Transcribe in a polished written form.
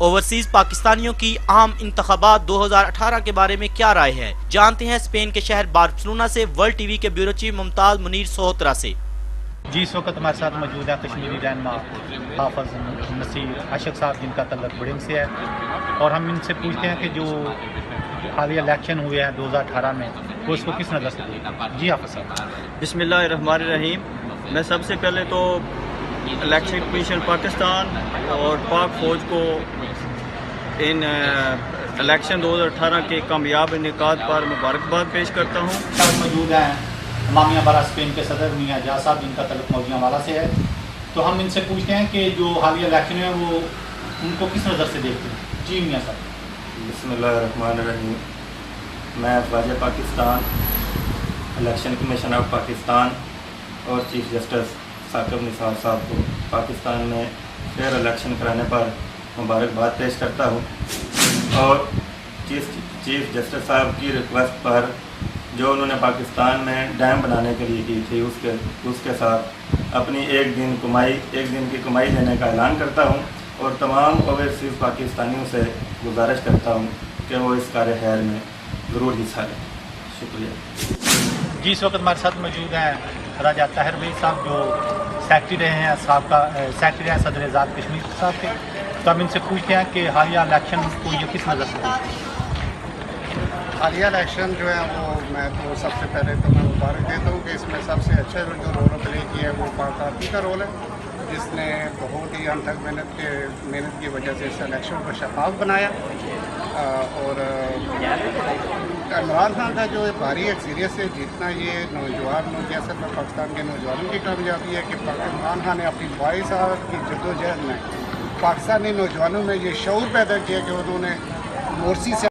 Overseas پاکستانیوں کی اہم انتخابات 2018 کے بارے میں کیا رائے ہے، جانتے ہیں اسپین کے شہر بارسلونا سے ورلڈ ٹی وی کے بیورو چیف ممتاز منیر سہوترا سے۔ جی اس وقت ہمارے ساتھ موجود ہے کشمیری رہنما حافظ نصیر اشق صاحب، جن کا تعلق بڑنگ سے ہے، اور ہم ان سے پوچھتے ہیں کہ جو حالیہ الیکشن ہوئے ہیں 2018 میں وہ اس کو کس نظر سے دیکھتے ہیں۔ جی حافظ صاحب۔ بسم اللہ الرحمن الرحیم۔ میں سب سے پہلے تو الیکشن کمیشن پاکستان اور پاک فوج کو ان الیکشن 2018 کے کامیاب انعقاد پر مبارکباد پیش کرتا ہوں۔ موجود ہیں امامیہ بارہ اسپین کے صدر میاں جا صاحب، جن کا تعلق موجیاں والا سے ہے، تو ہم ان سے پوچھتے ہیں کہ جو حالیہ الیکشن ہے وہ ان کو کس نظر سے دیکھتے ہیں۔ جی میاں صاحب۔ بسم اللہ الرحمن الرحیم۔ میں افواج Pakistan, election commission of Pakistan اور چیف جسٹس ثاقب نثار صاحب کو پاکستان میں فیئر الیکشن کرانے پر مبارکباد پیش کرتا ہوں، اور چیف جسٹس صاحب کی ریکویسٹ پر جو انہوں نے پاکستان میں ڈیم بنانے کے لیے کی تھی اس کے ساتھ اپنی ایک دن کی کمائی دینے کا اعلان کرتا ہوں، اور تمام اوورسیز پاکستانیوں سے گزارش کرتا ہوں کہ وہ اس کار خیر میں ضرور حصہ لیں۔ شکریہ۔ جی اس وقت ہمارے ساتھ موجود ہیں راجہ طاہر بھائی صاحب، جو سیکرٹری رہے ہیں، سابقہ سیکرٹری ہیں صدر آزاد کشمیر صاحب کے، تو ہم ان سے پوچھتے ہیں کہ حالیہ الیکشن کو یہ کس نظر سے دیکھتے ہیں۔ حالیہ الیکشن جو ہے وہ میں تو سب سے پہلے تو میں مبارک دیتا ہوں کہ اس میں سب سے اچھا جو رول پلے کیا ہے وہ پاک آرمی کا رول ہے، جس نے بہت ہی انتھک محنت کی وجہ سے اس الیکشن کو شفاف بنایا، اور عمران خان کا جو بھاری اکثریت سے جیتنا یہ نوجوان ریاست میں پاکستان کے نوجوانوں کی کامیابی ہے کہ عمران خان نے اپنی 22 سال کی جدوجہد میں پاکستانی نوجوانوں میں یہ شعور پیدا کیا کہ انہوں نے مورسی سے